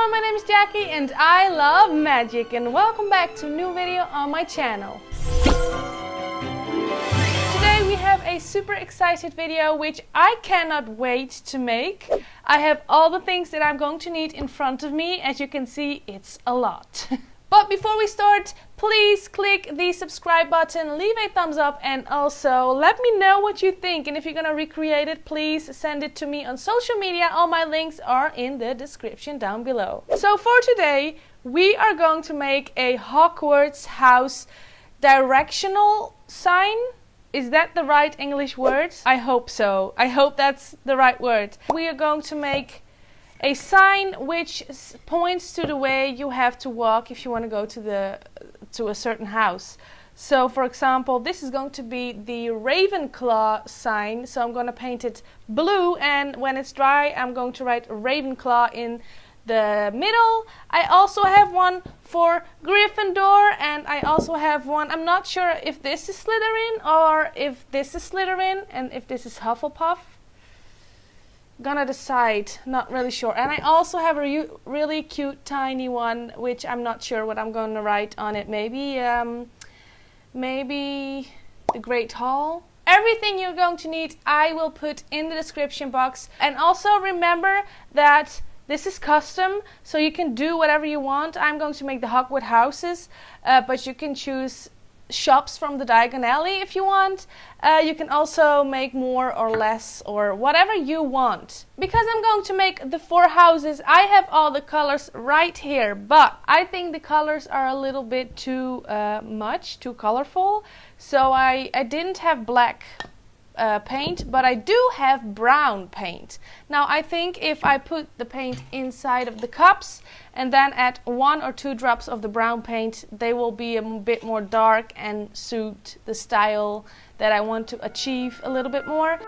Hello, my name is Jackie and I love magic, and welcome back to a new video on my channel. Today we have a super excited video which I cannot wait to make. I have all the things that I'm going to need in front of me. As you can see, it's a lot. But before we start, please click the subscribe button, leave a thumbs up, and also let me know what you think. And if you're gonna recreate it, please send it to me on social media. All my links are in the description down below. So for today, we are going to make a Hogwarts house directional sign. Is that the right English word? I hope so. I hope that's the right word. We are going to make a sign which points to the way you have to walk if you want to go to a certain house. So for example, this is going to be the Ravenclaw sign. So I'm going to paint it blue, and when it's dry I'm going to write Ravenclaw in the middle. I also have one for Gryffindor, and I also have one, I'm not sure if this is Slytherin or if this is Slytherin and if this is Hufflepuff. Gonna decide, not really sure. And I also have a really cute tiny one which I'm not sure what I'm gonna write on it. Maybe the Great Hall. Everything you're going to need I will put in the description box. And also remember that this is custom, so you can do whatever you want. I'm going to make the Hogwarts houses, but you can choose shops from the Diagonal if you want. You can also make more or less or whatever you want. Because I'm going to make the 4 houses, I have all the colors right here, but I think the colors are a little bit too too colorful. So I didn't have black paint, but I do have brown paint. Now I think if I put the paint inside of the cups and then add 1 or 2 drops of the brown paint, they will be a bit more dark and suit the style that I want to achieve a little bit more.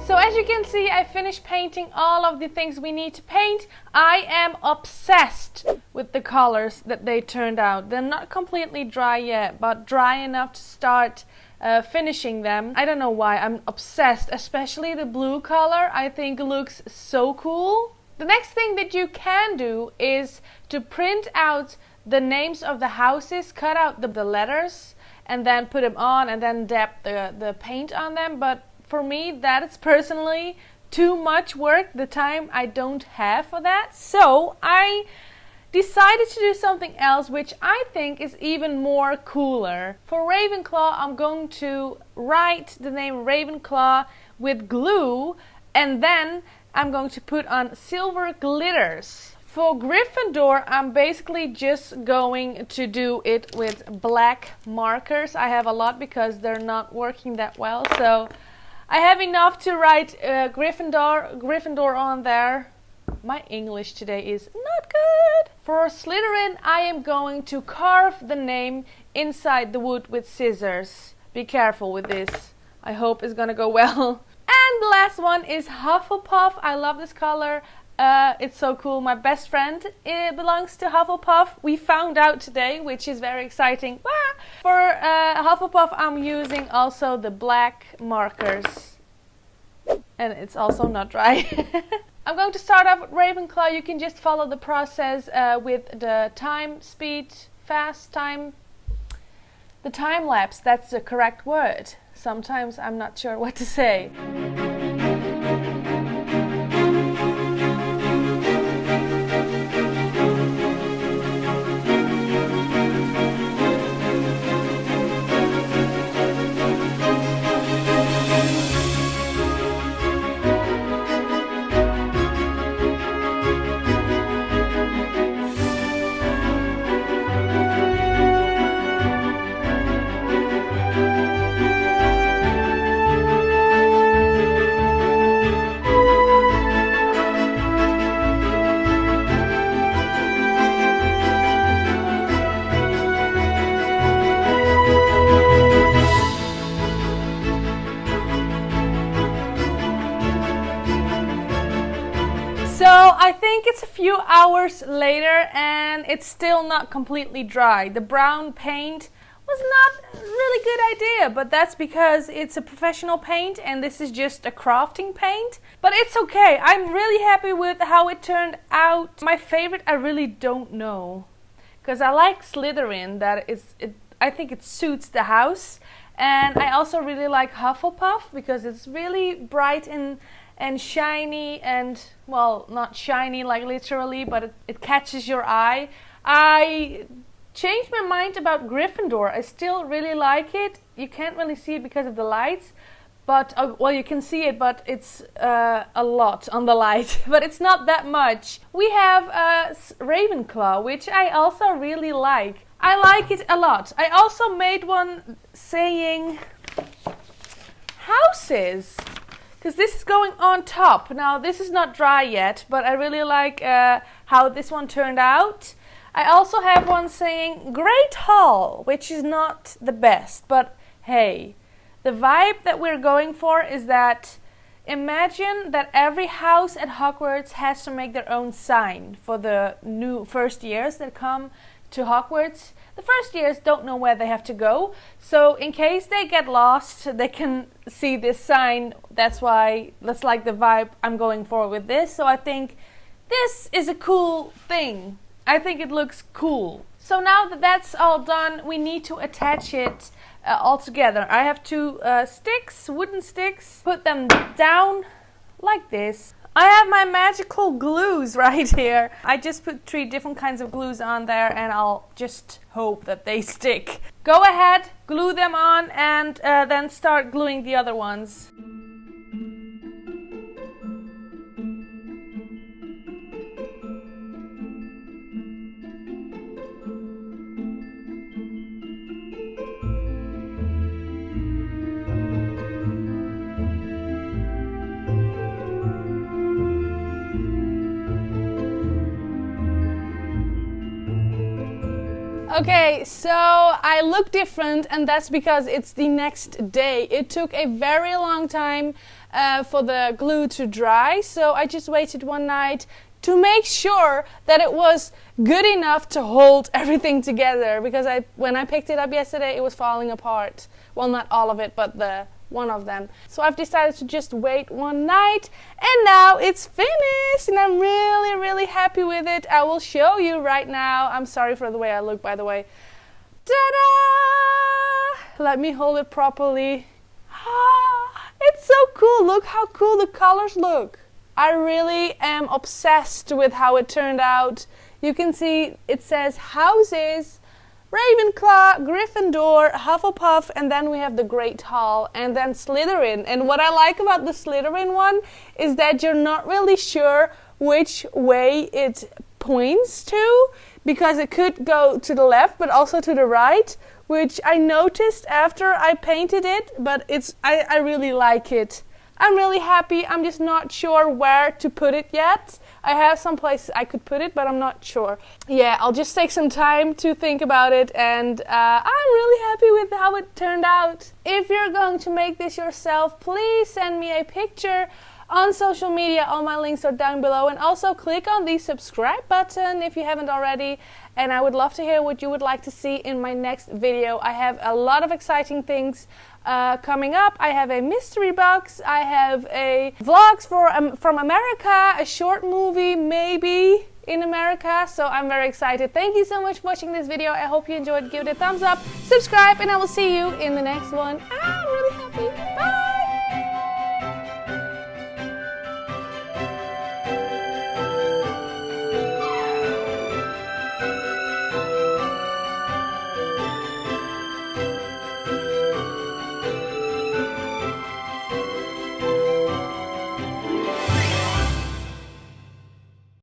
So as you can see, I finished painting all of the things we need to paint. I am obsessed with the colors that they turned out. They're not completely dry yet, but dry enough to start finishing them. I don't know why, I'm obsessed, especially the blue color. I think looks so cool. The next thing that you can do is to print out the names of the houses, cut out the letters, and then put them on and then dab the paint on them. But for me, that is personally too much work. The time I don't have for that. So I decided to do something else which I think is even more cooler. For Ravenclaw, I'm going to write the name Ravenclaw with glue, and then I'm going to put on silver glitters. For Gryffindor, I'm basically just going to do it with black markers. I have a lot because they're not working that well, so I have enough to write Gryffindor on there. My English today is not good. For Slytherin, I am going to carve the name inside the wood with scissors. Be careful with this. I hope it's gonna go well. And the last one is Hufflepuff. I love this color. It's so cool. My best friend belongs to Hufflepuff. We found out today, which is very exciting. For Hufflepuff, I'm using also the black markers. And it's also not dry. I'm going to start off with Ravenclaw. You can just follow the process with the time, speed, fast time. The time lapse, that's the correct word. Sometimes I'm not sure what to say. So I think it's a few hours later and it's still not completely dry. The brown paint was not a really good idea, but that's because it's a professional paint and this is just a crafting paint. But it's okay. I'm really happy with how it turned out. My favorite, I really don't know, because I like Slytherin. I think it suits the house, and I also really like Hufflepuff because it's really bright and shiny, and well, not shiny like literally, but it catches your eye. I changed my mind about Gryffindor. I still really like it. You can't really see it because of the lights, but well, you can see it, but it's a lot on the light, but it's not that much. We have Ravenclaw, which I also really like. I like it a lot. I also made one saying houses, because this is going on top. Now this is not dry yet, but I really like how this one turned out. I also have one saying Great Hall, which is not the best, but hey, the vibe that we're going for is that imagine that every house at Hogwarts has to make their own sign for the new first years that come to Hogwarts. The first years don't know where they have to go, so in case they get lost, they can see this sign. That's like the vibe I'm going for with this. So I think this is a cool thing. I think it looks cool. So now that that's all done, we need to attach it all together. I have two sticks, wooden sticks, put them down like this. I have my magical glues right here. I just put 3 different kinds of glues on there and I'll just hope that they stick. Go ahead, glue them on, and then start gluing the other ones. Okay, so I look different, and that's because it's the next day. It took a very long time for the glue to dry, so I just waited one night to make sure that it was good enough to hold everything together, because when I picked it up yesterday, it was falling apart. Well, not all of it, but one of them. So I've decided to just wait one night, and now it's finished and I'm really, really happy with it. I will show you right now. I'm sorry for the way I look, by the way. Ta-da! Let me hold it properly. It's so cool. Look how cool the colors look. I really am obsessed with how it turned out. You can see it says houses, Ravenclaw, Gryffindor, Hufflepuff, and then we have the Great Hall, and then Slytherin. And what I like about the Slytherin one is that you're not really sure which way it points to, because it could go to the left but also to the right, which I noticed after I painted it, but I really like it. I'm really happy. I'm just not sure where to put it yet. I have some places I could put it, but I'm not sure. Yeah, I'll just take some time to think about it, and I'm really happy with how it turned out. If you're going to make this yourself, please send me a picture on social media. All my links are down below, and also click on the subscribe button if you haven't already. And I would love to hear what you would like to see in my next video. I have a lot of exciting things coming up. I have a mystery box, I have a vlogs from America, a short movie maybe in America, so I'm very excited. Thank you so much for watching this video. I hope you enjoyed. Give it a thumbs up, subscribe, and I will see you in the next one. I'm really happy. Bye!